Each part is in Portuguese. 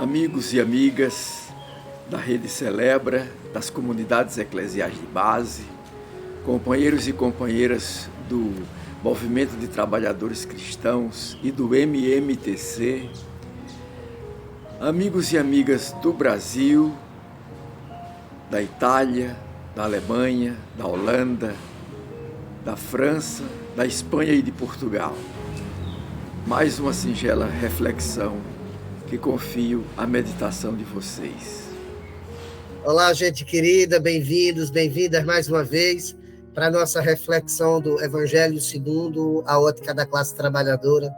amigos e amigas da Rede Celebra, das comunidades eclesiais de base, companheiros e companheiras do Movimento de Trabalhadores Cristãos e do MMTC, amigos e amigas do Brasil, da Itália, da Alemanha, da Holanda, da França, da Espanha e de Portugal. Mais uma singela reflexão que confio à meditação de vocês. Olá, gente querida, bem-vindos, bem-vindas mais uma vez para a nossa reflexão do Evangelho segundo a ótica da classe trabalhadora.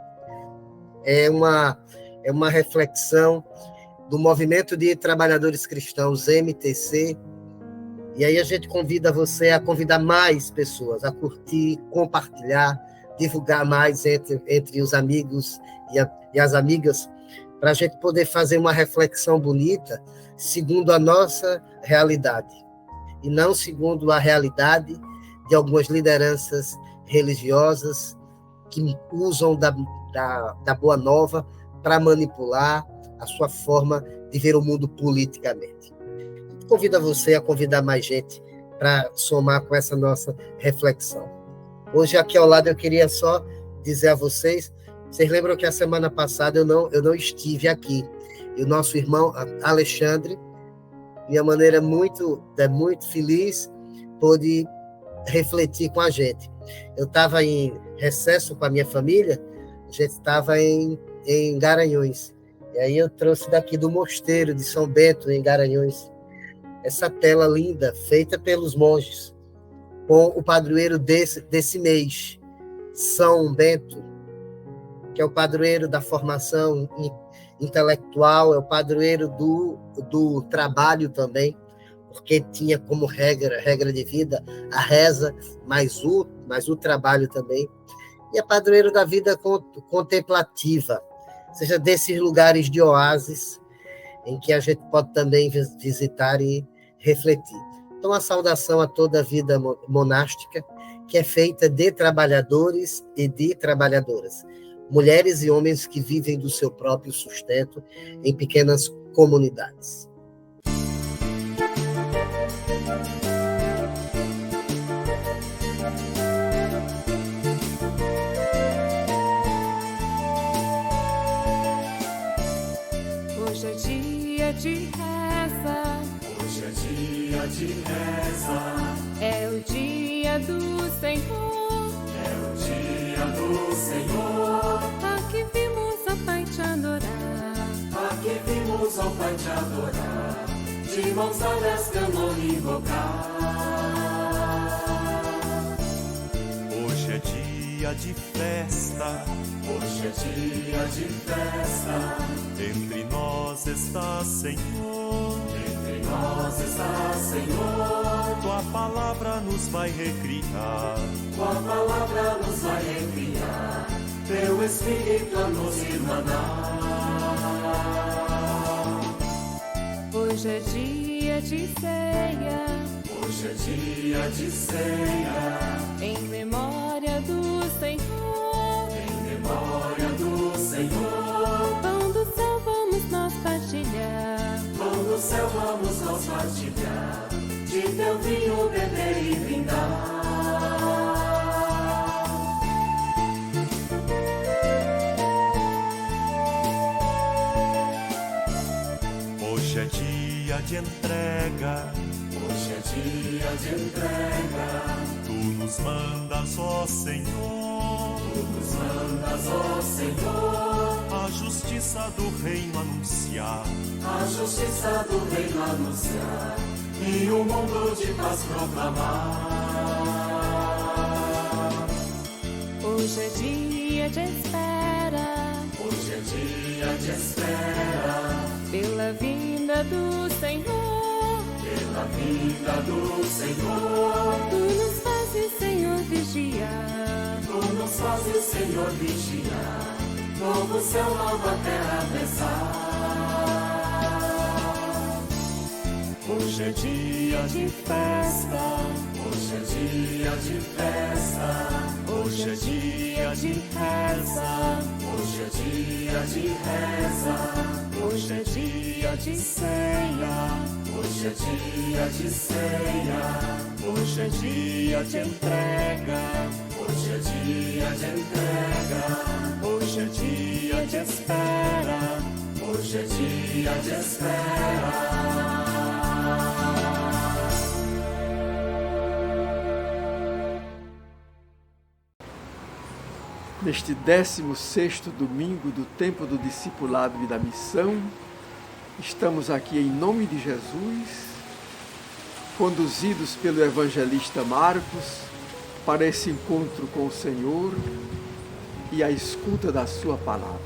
É uma reflexão do Movimento de Trabalhadores Cristãos, MTC, e aí a gente convida você a convidar mais pessoas, a curtir, compartilhar, divulgar mais entre os amigos e as amigas, para a gente poder fazer uma reflexão bonita segundo a nossa realidade, e não segundo a realidade de algumas lideranças religiosas que usam da Boa Nova para manipular a sua forma de ver o mundo politicamente. Convido você a convidar mais gente para somar com essa nossa reflexão. Hoje, aqui ao lado, eu queria só dizer a vocês lembram que a semana passada eu não estive aqui. E o nosso irmão Alexandre, de uma maneira muito feliz, pôde refletir com a gente. Eu estava em recesso com a minha família, a gente estava em Garanhuns. E aí eu trouxe daqui do mosteiro de São Bento, em Garanhuns, essa tela linda, feita pelos monges, com o padroeiro desse mês, São Bento, que é o padroeiro da formação intelectual, é o padroeiro do trabalho também, porque tinha como regra de vida a reza, mais o trabalho também, e é padroeiro da vida contemplativa, ou seja, desses lugares de oásis em que a gente pode também visitar e refletir. Então, a saudação a toda a vida monástica, que é feita de trabalhadores e de trabalhadoras, mulheres e homens que vivem do seu próprio sustento em pequenas comunidades. Hoje é dia de reza. Hoje é dia de reza. É o dia do Senhor. É o dia do Senhor. Aqui vimos ao Pai te adorar. Aqui vimos ao Pai te adorar. De mãos dadas teu nome invocar. Hoje é dia de festa. Hoje é dia de festa. Entre nós está, Senhor. Entre nós está, Senhor. Tua palavra nos vai recriar. Tua palavra nos vai recriar. Teu Espírito a nos irmanar. Hoje é dia de ceia. Hoje é dia de ceia. Em memória do Senhor. Em memória do Senhor. Pão do céu vamos nós partilhar. Pão do céu vamos nós partilhar. De teu vinho beber e brindar. Hoje é dia de entrega. Hoje é dia de entrega. Tu nos mandas, ó Senhor. Tu nos mandas, ó Senhor. A justiça do reino anunciar. A justiça do reino anunciar. E um mundo de paz proclamar. Hoje é dia de espera. Hoje é dia de espera. Pela vinda do Senhor. Pela vinda do Senhor. Tu nos fazes, Senhor, vigiar. Tu nos fazes, Senhor, vigiar. Novo céu, nova terra pensar. Hoje é dia de festa, hoje é dia de festa, hoje é dia de reza, hoje é dia de reza, hoje é dia de ceia, hoje é dia de ceia, hoje é dia de entrega, hoje é dia de entrega, hoje é dia de espera, hoje é dia de espera. Neste 16º domingo do tempo do discipulado e da missão, estamos aqui em nome de Jesus, conduzidos pelo evangelista Marcos para esse encontro com o Senhor e a escuta da sua palavra.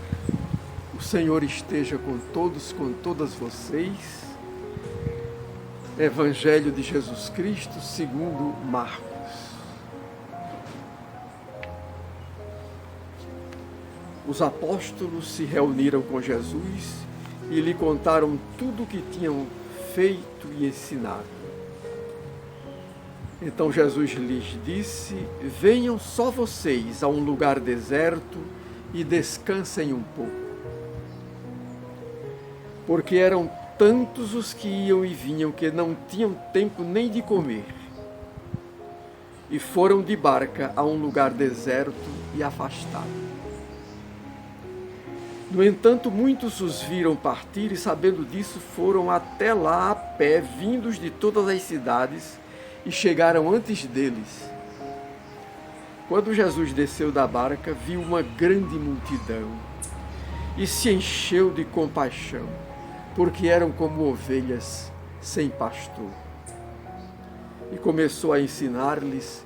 O Senhor esteja com todos, com todas vocês. Evangelho de Jesus Cristo segundo Marcos. Os apóstolos se reuniram com Jesus e lhe contaram tudo o que tinham feito e ensinado. Então Jesus lhes disse: venham só vocês a um lugar deserto e descansem um pouco. Porque eram tantos os que iam e vinham que não tinham tempo nem de comer. E foram de barca a um lugar deserto e afastado. No entanto, muitos os viram partir e, sabendo disso, foram até lá a pé, vindos de todas as cidades, e chegaram antes deles. Quando Jesus desceu da barca, viu uma grande multidão e se encheu de compaixão, porque eram como ovelhas sem pastor. E começou a ensinar-lhes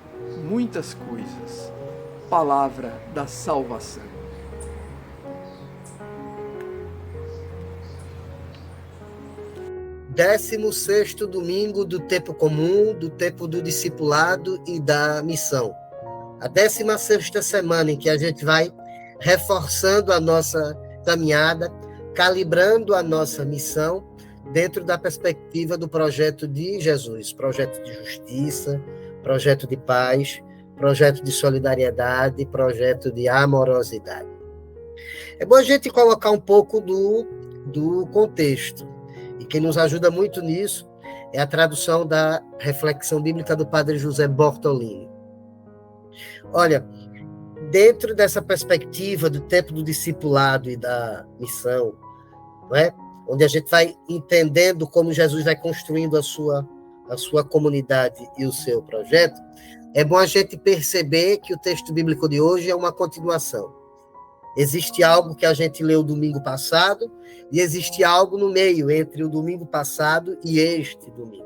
muitas coisas. Palavra da salvação. 16º domingo do tempo comum, do tempo do discipulado e da missão. A 16ª semana em que a gente vai reforçando a nossa caminhada, calibrando a nossa missão dentro da perspectiva do projeto de Jesus, projeto de justiça, projeto de paz, projeto de solidariedade, projeto de amorosidade. É bom a gente colocar um pouco do contexto. E quem nos ajuda muito nisso é a tradução da reflexão bíblica do padre José Bortolini. Olha, dentro dessa perspectiva do tempo do discipulado e da missão, não é? Onde a gente vai entendendo como Jesus vai construindo a sua comunidade e o seu projeto, é bom a gente perceber que o texto bíblico de hoje é uma continuação. Existe algo que a gente leu domingo passado e existe algo no meio entre o domingo passado e este domingo.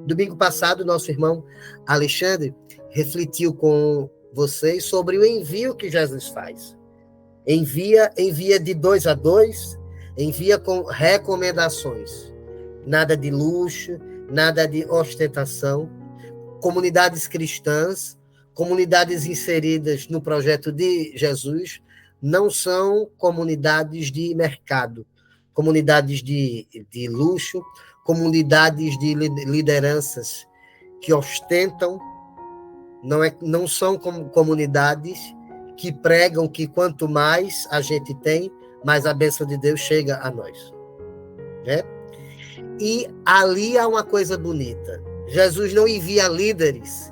Domingo passado, nosso irmão Alexandre refletiu com vocês sobre o envio que Jesus faz. Envia de 2 a 2, envia com recomendações. Nada de luxo, nada de ostentação. Comunidades cristãs, comunidades inseridas no projeto de Jesus, não são comunidades de mercado, comunidades de luxo, comunidades de lideranças que ostentam, não são comunidades que pregam que quanto mais a gente tem, mais a bênção de Deus chega a nós. Né? E ali há uma coisa bonita. Jesus não envia líderes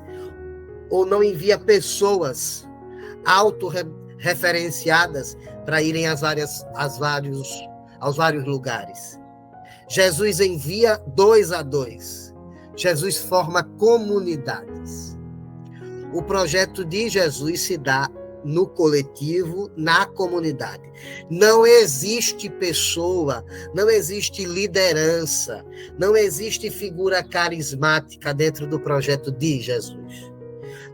ou não envia pessoas autorreferenciadas para irem aos vários lugares. Jesus envia 2 a 2. Jesus forma comunidades. O projeto de Jesus se dá no coletivo, na comunidade. Não existe pessoa, não existe liderança, não existe figura carismática dentro do projeto de Jesus.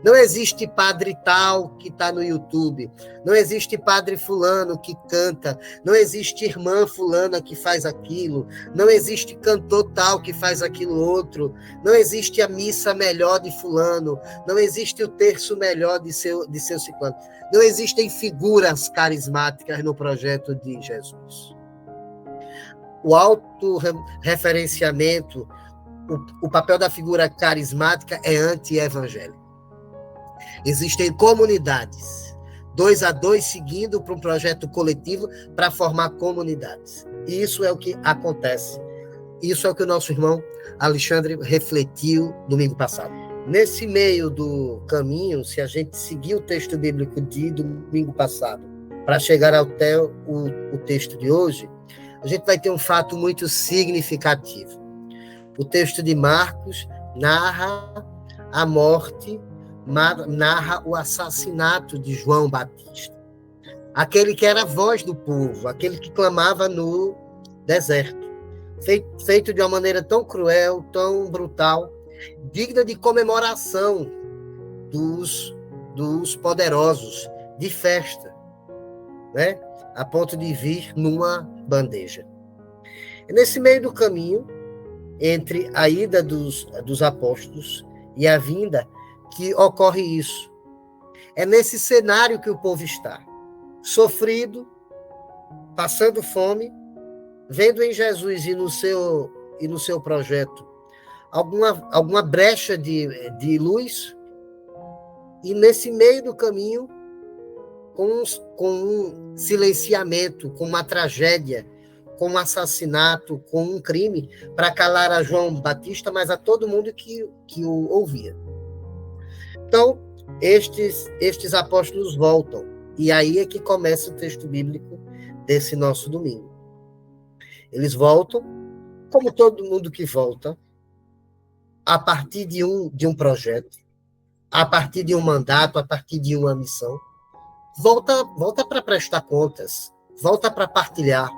Não existe padre tal que está no YouTube, não existe padre fulano que canta, não existe irmã fulana que faz aquilo, não existe cantor tal que faz aquilo outro, não existe a missa melhor de fulano, não existe o terço melhor de seu ciclano. Não existem figuras carismáticas no projeto de Jesus. O autorreferenciamento, o papel da figura carismática é anti-evangélico. Existem comunidades, 2 a 2, seguindo para um projeto coletivo para formar comunidades. E isso é o que acontece. Isso é o que o nosso irmão Alexandre refletiu domingo passado. Nesse meio do caminho, se a gente seguir o texto bíblico de domingo passado para chegar até o texto de hoje, a gente vai ter um fato muito significativo. O texto de Marcos narra a morte, narra o assassinato de João Batista. Aquele que era a voz do povo, aquele que clamava no deserto. Feito de uma maneira tão cruel, tão brutal, digna de comemoração dos poderosos, de festa, né? A ponto de vir numa bandeja. E nesse meio do caminho, entre a ida dos apóstolos e a vinda, que ocorre isso. É nesse cenário que o povo está, sofrido, passando fome, vendo em Jesus e no seu projeto alguma brecha de luz, e nesse meio do caminho, com um silenciamento, com uma tragédia, com um assassinato, com um crime, para calar a João Batista, mas a todo mundo que o ouvia. Então, estes apóstolos voltam, e aí é que começa o texto bíblico desse nosso domingo. Eles voltam, como todo mundo que volta, a partir de um projeto, a partir de um mandato, a partir de uma missão. Volta para prestar contas, volta para partilhar,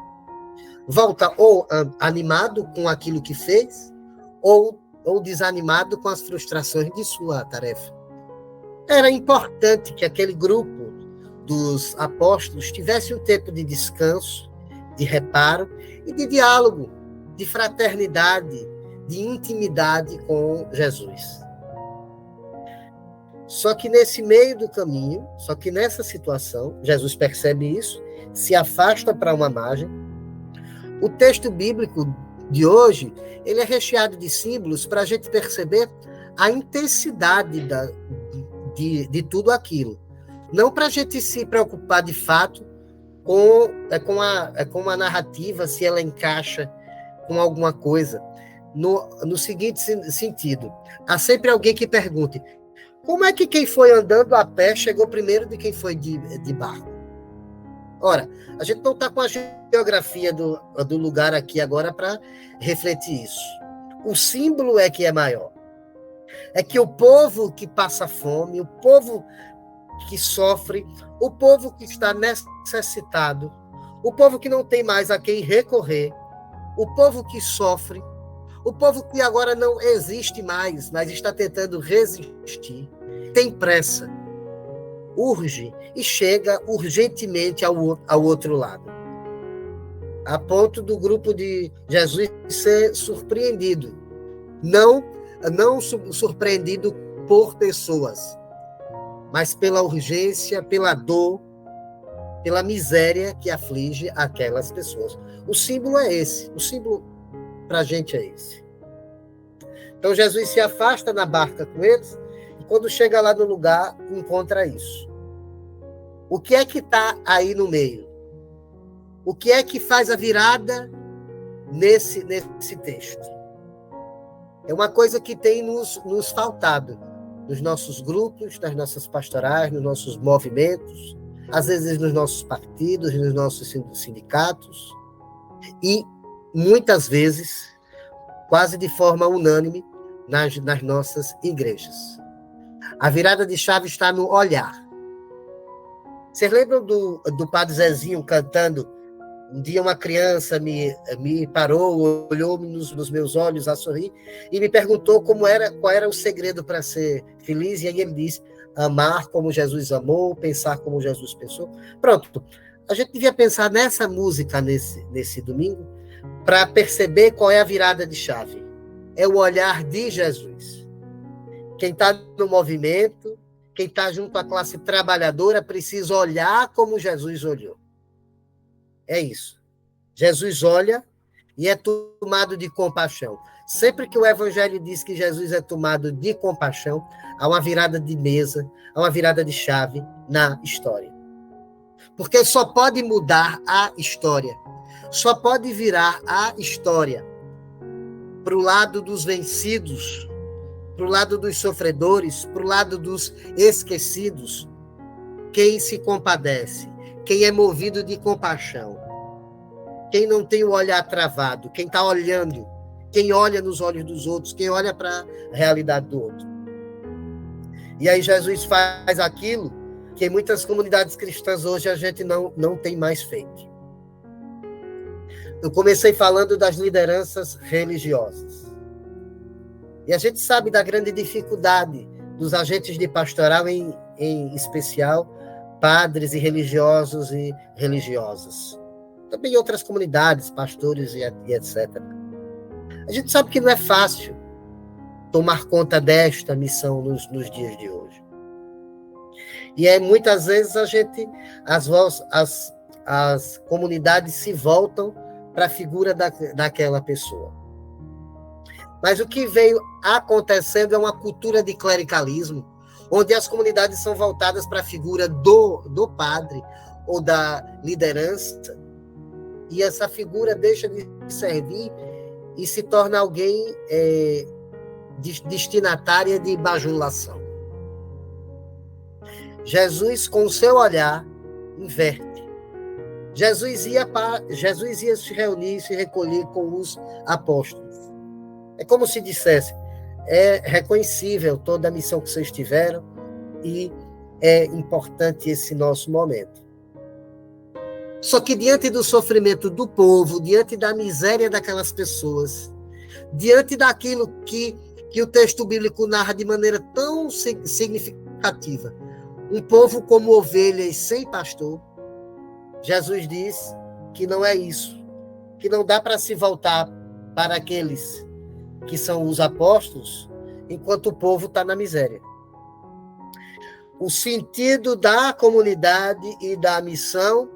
volta ou animado com aquilo que fez, ou desanimado com as frustrações de sua tarefa. Era importante que aquele grupo dos apóstolos tivesse um tempo de descanso, de reparo e de diálogo, de fraternidade, de intimidade com Jesus. Só que nesse meio do caminho, só que nessa situação, Jesus percebe isso, se afasta para uma margem. O texto bíblico de hoje, ele é recheado de símbolos para a gente perceber a intensidade de tudo aquilo. Não para a gente se preocupar de fato com a narrativa, se ela encaixa com alguma coisa. No seguinte sentido, há sempre alguém que pergunte: como é que quem foi andando a pé chegou primeiro de quem foi de barco? Ora, a gente não está com a geografia do lugar aqui agora para refletir isso. O símbolo é que é maior. É que o povo que passa fome, o povo que sofre, o povo que está necessitado, o povo que não tem mais a quem recorrer, o povo que sofre, o povo que agora não existe mais, mas está tentando resistir, tem pressa, urge e chega urgentemente ao outro lado. A ponto do grupo de Jesus ser surpreendido. Não surpreendido por pessoas, mas pela urgência, pela dor, pela miséria que aflige aquelas pessoas. O símbolo é esse. O símbolo para a gente é esse. Então Jesus se afasta na barca com eles, e quando chega lá no lugar, encontra isso. O que é que está aí no meio? O que é que faz a virada nesse texto? É uma coisa que tem nos faltado nos nossos grupos, nas nossas pastorais, nos nossos movimentos, às vezes nos nossos partidos, nos nossos sindicatos, e muitas vezes, quase de forma unânime, nas nossas igrejas. A virada de chave está no olhar. Vocês lembram do Padre Zezinho cantando? Um dia uma criança me parou, olhou nos meus olhos a sorrir e me perguntou qual era o segredo para ser feliz, e aí ele disse: amar como Jesus amou, pensar como Jesus pensou. Pronto, a gente devia pensar nessa música nesse domingo para perceber qual é a virada de chave. É o olhar de Jesus. Quem está no movimento, quem está junto à classe trabalhadora, precisa olhar como Jesus olhou. É isso. Jesus olha e é tomado de compaixão. Sempre que o Evangelho diz que Jesus é tomado de compaixão, há uma virada de mesa, há uma virada de chave na história. Porque só pode mudar a história, só pode virar a história para o lado dos vencidos, para o lado dos sofredores, para o lado dos esquecidos, quem se compadece, quem é movido de compaixão, quem não tem o olhar travado, quem está olhando, quem olha nos olhos dos outros, quem olha para a realidade do outro. E aí Jesus faz aquilo que em muitas comunidades cristãs hoje a gente não tem mais feito. Eu comecei falando das lideranças religiosas. E a gente sabe da grande dificuldade dos agentes de pastoral, em especial, padres e religiosos e religiosas. Também outras comunidades, pastores e etc. A gente sabe que não é fácil tomar conta desta missão nos dias de hoje. E muitas vezes as comunidades se voltam para a figura daquela pessoa. Mas o que veio acontecendo é uma cultura de clericalismo, onde as comunidades são voltadas para a figura do padre ou da liderança, e essa figura deixa de servir e se torna alguém destinatária de bajulação. Jesus, com o seu olhar, inverte. Jesus ia se reunir, se recolher com os apóstolos. É como se dissesse, é reconhecível toda a missão que vocês tiveram e é importante esse nosso momento. Só que diante do sofrimento do povo, diante da miséria daquelas pessoas, diante daquilo que o texto bíblico narra de maneira tão significativa, um povo como ovelhas sem pastor, Jesus diz que não é isso, que não dá para se voltar para aqueles que são os apóstolos, enquanto o povo está na miséria. O sentido da comunidade e da missão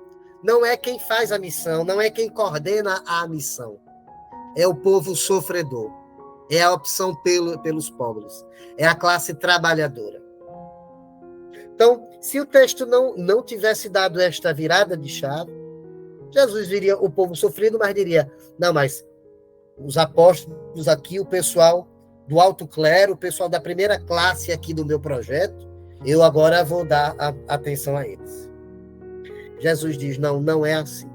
não é quem faz a missão, não é quem coordena a missão. É o povo sofredor. É a opção pelos pobres. É a classe trabalhadora. Então, se o texto não tivesse dado esta virada de chave, Jesus viria o povo sofrido, mas diria, não, mas os apóstolos aqui, o pessoal do alto clero, o pessoal da primeira classe aqui do meu projeto, eu agora vou dar atenção a eles. Jesus diz, não é assim.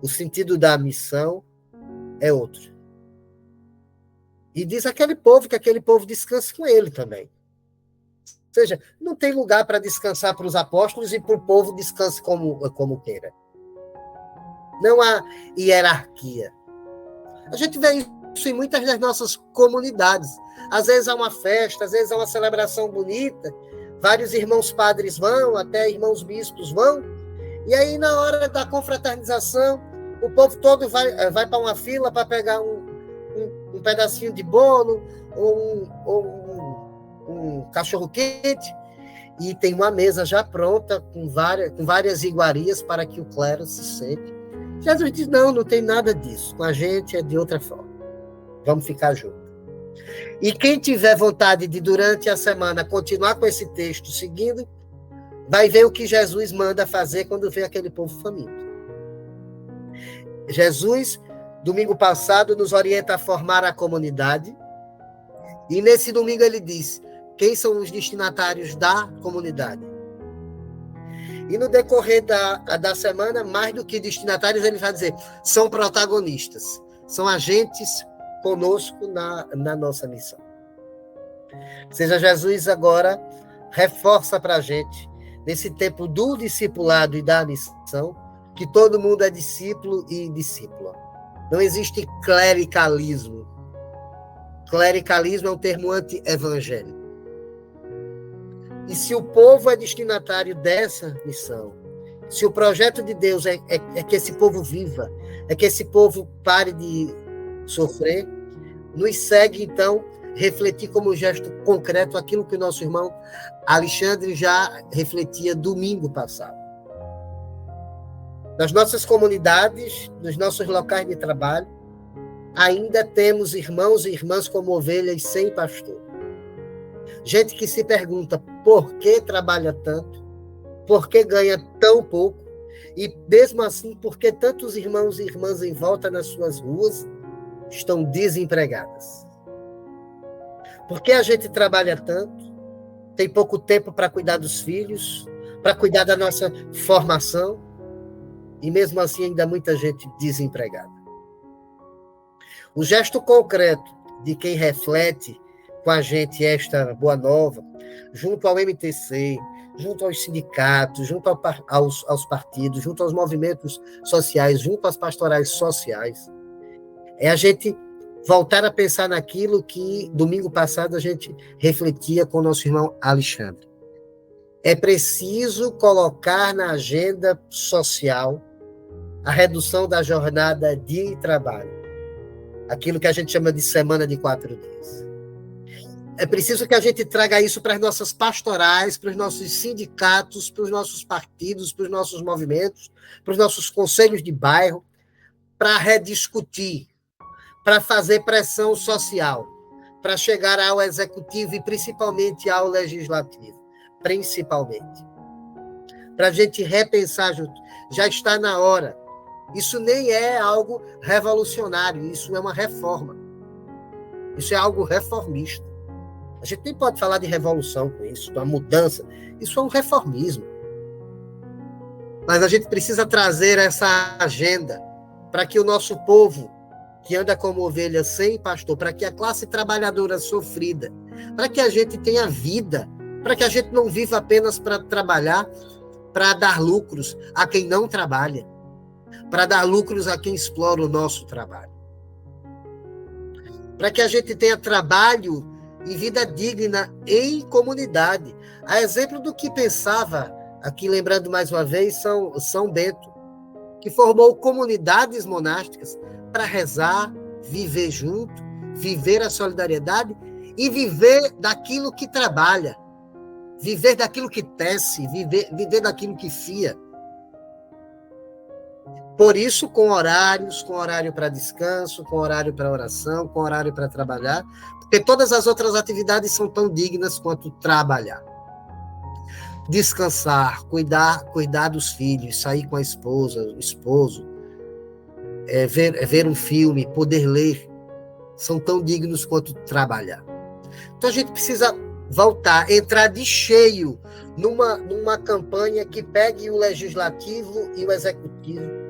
O sentido da missão é outro. E diz aquele povo que aquele povo descanse com ele também. Ou seja, não tem lugar para descansar para os apóstolos e para o povo descanse como queira. Não há hierarquia. A gente vê isso em muitas das nossas comunidades. Às vezes há uma festa, às vezes há uma celebração bonita, vários irmãos padres vão, até irmãos bispos vão, e aí na hora da confraternização, o povo todo vai para uma fila para pegar um pedacinho de bolo ou um cachorro-quente, e tem uma mesa já pronta com várias iguarias para que o clero se sente. Jesus diz, não tem nada disso. Com a gente é de outra forma. Vamos ficar juntos. E quem tiver vontade de, durante a semana, continuar com esse texto seguindo, vai ver o que Jesus manda fazer quando vê aquele povo faminto. Jesus, domingo passado, nos orienta a formar a comunidade. E nesse domingo ele diz, quem são os destinatários da comunidade? E no decorrer da semana, mais do que destinatários, ele vai dizer, são protagonistas, são agentes conosco na nossa missão. Ou seja, Jesus agora reforça para a gente, nesse tempo do discipulado e da missão, que todo mundo é discípulo e discípula. Não existe clericalismo. Clericalismo é um termo anti-evangélico. E se o povo é destinatário dessa missão, se o projeto de Deus é que esse povo viva, é que esse povo pare de sofrer, nos segue, então, refletir como gesto concreto aquilo que o nosso irmão Alexandre já refletia domingo passado. Nas nossas comunidades, nos nossos locais de trabalho, ainda temos irmãos e irmãs como ovelhas sem pastor. Gente que se pergunta por que trabalha tanto, por que ganha tão pouco, e mesmo assim, por que tantos irmãos e irmãs em volta nas suas ruas estão desempregadas. Por que a gente trabalha tanto, tem pouco tempo para cuidar dos filhos, para cuidar da nossa formação, e mesmo assim ainda muita gente desempregada. O gesto concreto de quem reflete com a gente esta boa nova, junto ao MTC, junto aos sindicatos, junto aos partidos, junto aos movimentos sociais, junto às pastorais sociais, é a gente voltar a pensar naquilo que domingo passado a gente refletia com o nosso irmão Alexandre. É preciso colocar na agenda social a redução da jornada de trabalho, aquilo que a gente chama de semana de 4 dias. É preciso que a gente traga isso para as nossas pastorais, para os nossos sindicatos, para os nossos partidos, para os nossos movimentos, para os nossos conselhos de bairro, para rediscutir, para fazer pressão social, para chegar ao executivo e principalmente ao legislativo, principalmente. Para a gente repensar junto. Já está na hora. Isso nem é algo revolucionário, isso é uma reforma. Isso é algo reformista. A gente nem pode falar de revolução com isso, de uma mudança. Isso é um reformismo. Mas a gente precisa trazer essa agenda para que o nosso povo, que anda como ovelha sem pastor, para que a classe trabalhadora sofrida, para que a gente tenha vida, para que a gente não viva apenas para trabalhar, para dar lucros a quem não trabalha, para dar lucros a quem explora o nosso trabalho. Para que a gente tenha trabalho e vida digna em comunidade. A exemplo do que pensava, aqui lembrando mais uma vez, São Bento, que formou comunidades monásticas para rezar, viver junto, viver a solidariedade e viver daquilo que trabalha, viver daquilo que tece, viver daquilo que fia. Por isso, com horários, com horário para descanso, com horário para oração, com horário para trabalhar, porque todas as outras atividades são tão dignas quanto trabalhar. Descansar, cuidar dos filhos, sair com a esposa, o esposo, ver um filme, poder ler, são tão dignos quanto trabalhar. Então a gente precisa voltar, entrar de cheio numa campanha que pegue o legislativo e o executivo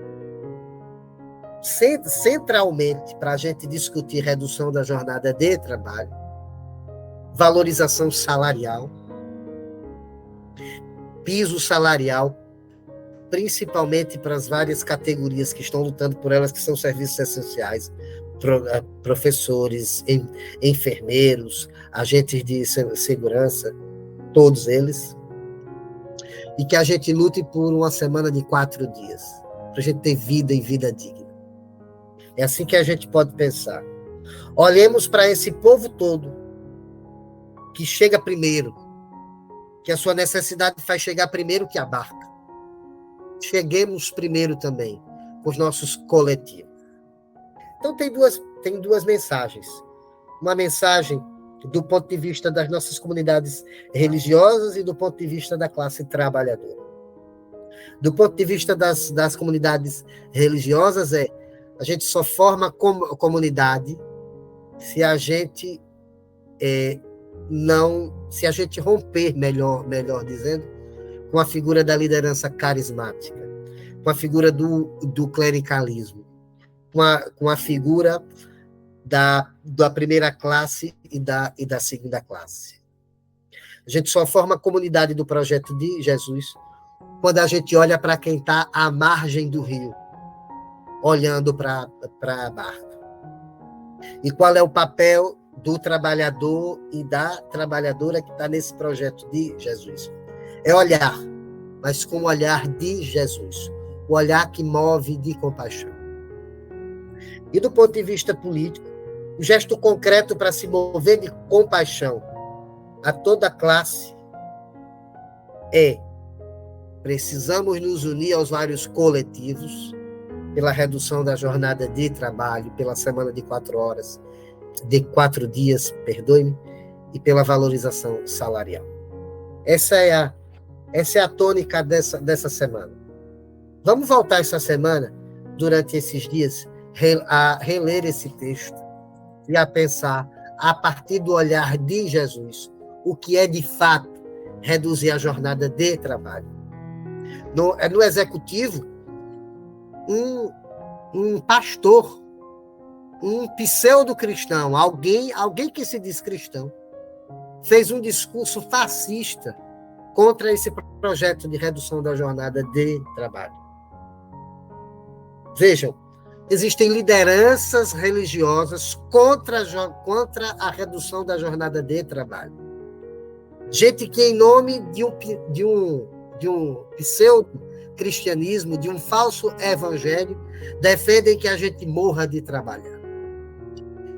centralmente para a gente discutir redução da jornada de trabalho, valorização salarial, piso salarial, principalmente para as várias categorias que estão lutando por elas, que são serviços essenciais, professores, enfermeiros, agentes de segurança, todos eles, e que a gente lute por uma semana de 4 dias, para a gente ter vida e vida digna. É assim que a gente pode pensar. Olhemos para esse povo todo, que chega primeiro, que a sua necessidade faz chegar primeiro que a barca. Cheguemos primeiro também, com os nossos coletivos. Então tem duas mensagens. Uma mensagem do ponto de vista das nossas comunidades religiosas e do ponto de vista da classe trabalhadora. Do ponto de vista das comunidades religiosas a gente só forma comunidade se a gente se a gente romper, melhor dizendo, com a figura da liderança carismática, com a figura do clericalismo, com a figura da primeira classe e da segunda classe. A gente só forma comunidade do projeto de Jesus quando a gente olha para quem está à margem do rio, olhando para a barca. E qual é o papel do trabalhador e da trabalhadora que está nesse projeto de Jesus? É olhar, mas com o olhar de Jesus, o olhar que move de compaixão. E do ponto de vista político, o gesto concreto para se mover de compaixão a toda a classe precisamos nos unir aos vários coletivos pela redução da jornada de trabalho, pela semana de 4 dias, perdoe-me, e pela valorização salarial. Essa é a tônica dessa semana. Vamos voltar essa semana, durante esses dias, a reler esse texto e a pensar, a partir do olhar de Jesus, o que é de fato reduzir a jornada de trabalho. No executivo, um pastor, um pseudo-cristão, alguém que se diz cristão, fez um discurso fascista contra esse projeto de redução da jornada de trabalho. Vejam, existem lideranças religiosas contra a redução da jornada de trabalho. Gente que, em nome de um pseudo-cristianismo, de um falso evangelho, defendem que a gente morra de trabalhar.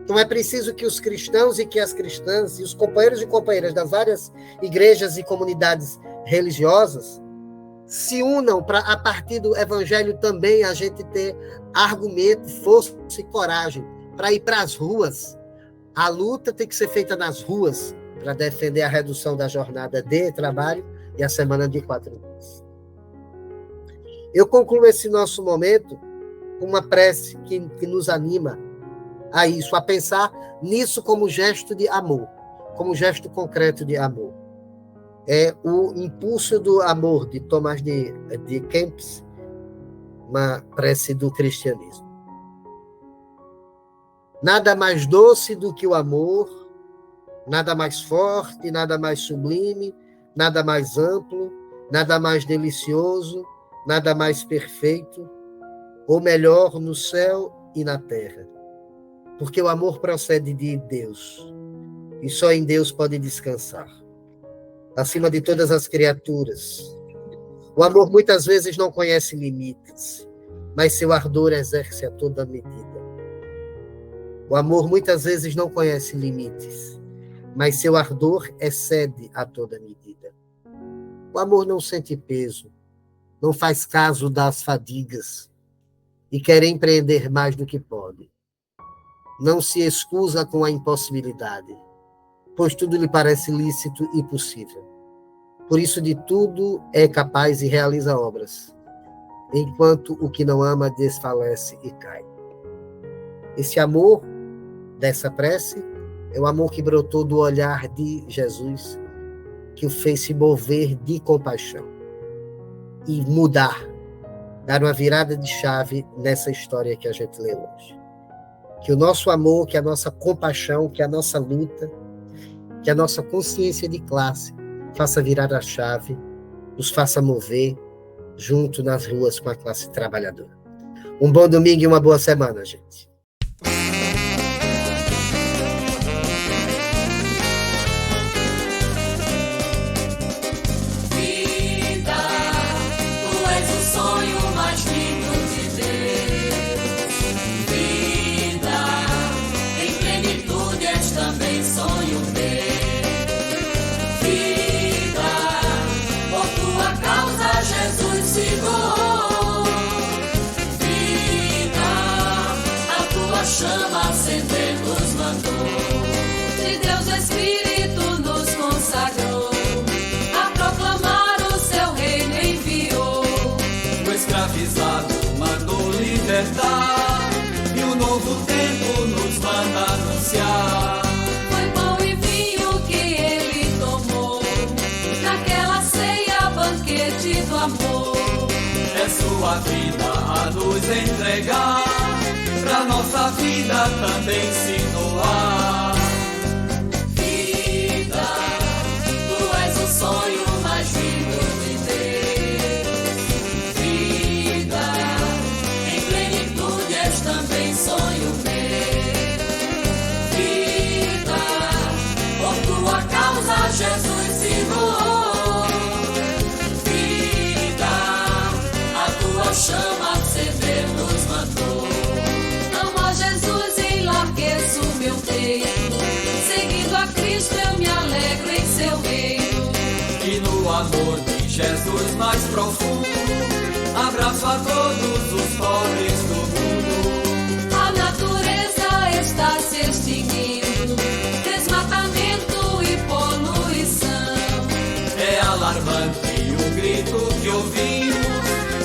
Então, é preciso que os cristãos e que as cristãs, e os companheiros e companheiras das várias igrejas e comunidades religiosas, se unam para, a partir do evangelho também, a gente ter argumento, força e coragem para ir para as ruas. A luta tem que ser feita nas ruas para defender a redução da jornada de trabalho e a semana de 4 dias. Eu concluo esse nosso momento com uma prece que nos anima a isso, a pensar nisso como gesto de amor, como gesto concreto de amor. É o Impulso do Amor, de Thomas de Kempis, uma prece do cristianismo. Nada mais doce do que o amor, nada mais forte, nada mais sublime, nada mais amplo, nada mais delicioso, nada mais perfeito, ou melhor, no céu e na terra. Porque o amor procede de Deus, e só em Deus pode descansar, acima de todas as criaturas. O amor muitas vezes não conhece limites, mas seu ardor exerce a toda medida. O amor muitas vezes não conhece limites, mas seu ardor excede a toda medida. O amor não sente peso, não faz caso das fadigas e quer empreender mais do que pode. Não se excusa com a impossibilidade, pois tudo lhe parece lícito e possível. Por isso de tudo é capaz e realiza obras, enquanto o que não ama desfalece e cai. Esse amor dessa prece é o amor que brotou do olhar de Jesus, que o fez se mover de compaixão e mudar, dar uma virada de chave nessa história que a gente lê hoje. Que o nosso amor, que a nossa compaixão, que a nossa luta, que a nossa consciência de classe faça virar a chave, nos faça mover junto nas ruas com a classe trabalhadora. Um bom domingo e uma boa semana, gente. Chama acender nos mandou, de Deus o Espírito nos consagrou, a proclamar o seu reino enviou. O escravizado mandou libertar, e o novo tempo nos manda anunciar. Foi pão e vinho que ele tomou, naquela ceia, banquete do amor. É sua vida a nos entregar, pra nossa vida também se doar. Vida, tu és o sonho mais lindo de Deus. Vida, em plenitude és também sonho meu. Vida, por tua causa Jesus se doou. Vida, a tua chama acender nos mandou. Jesus, enlargueço meu peito, seguindo a Cristo eu me alegro em seu reino. E no amor de Jesus mais profundo, abraço a todos os pobres do levante o grito que ouvimos,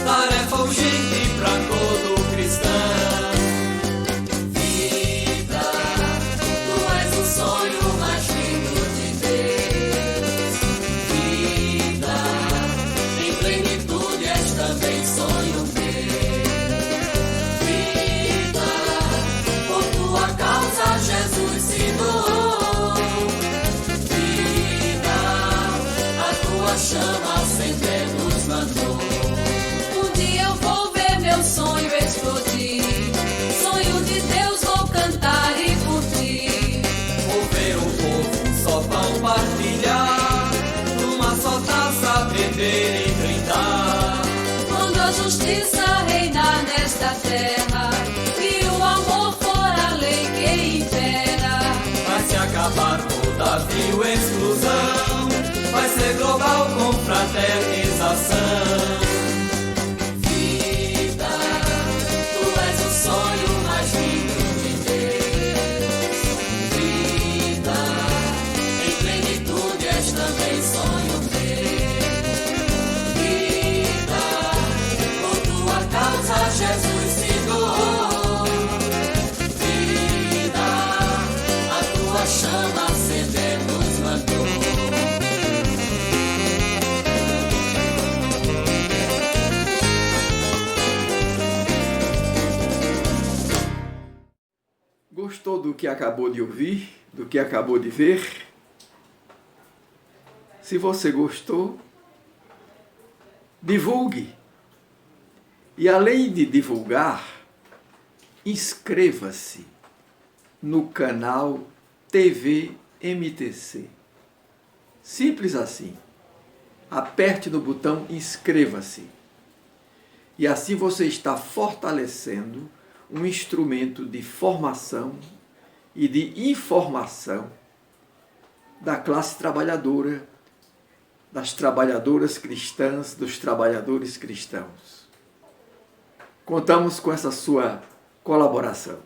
tarefa urgente para todo cristão. Vida, tu és o sonho mais lindo de Deus. Vida, em plenitude és também sonho meu. Vida, por tua causa Jesus se doou. Vida, a tua chama acender nos mandou. Um dia eu vou ver meu sonho explodir. Sonho de Deus vou cantar e curtir. Vou ver o povo um só pão partilhar, numa só taça beber e brindar. Quando a justiça reinar nesta terra e o amor for a lei que impera, Vai se acabar toda vil exclusão, vai ser global com fraternização. vida, tu és o sonho mais lindo de Deus. Vida, em plenitude és também sonho meu. Vida, por tua causa Jesus se doou. Vida, a tua chama acender nos mandou. Gostou do que acabou de ouvir, do que acabou de ver? Se você gostou, divulgue. E além de divulgar, inscreva-se no canal TV MTC. Simples assim. Aperte no botão inscreva-se. E assim você está fortalecendo um instrumento de formação e de informação da classe trabalhadora, das trabalhadoras cristãs, dos trabalhadores cristãos. Contamos com essa sua colaboração.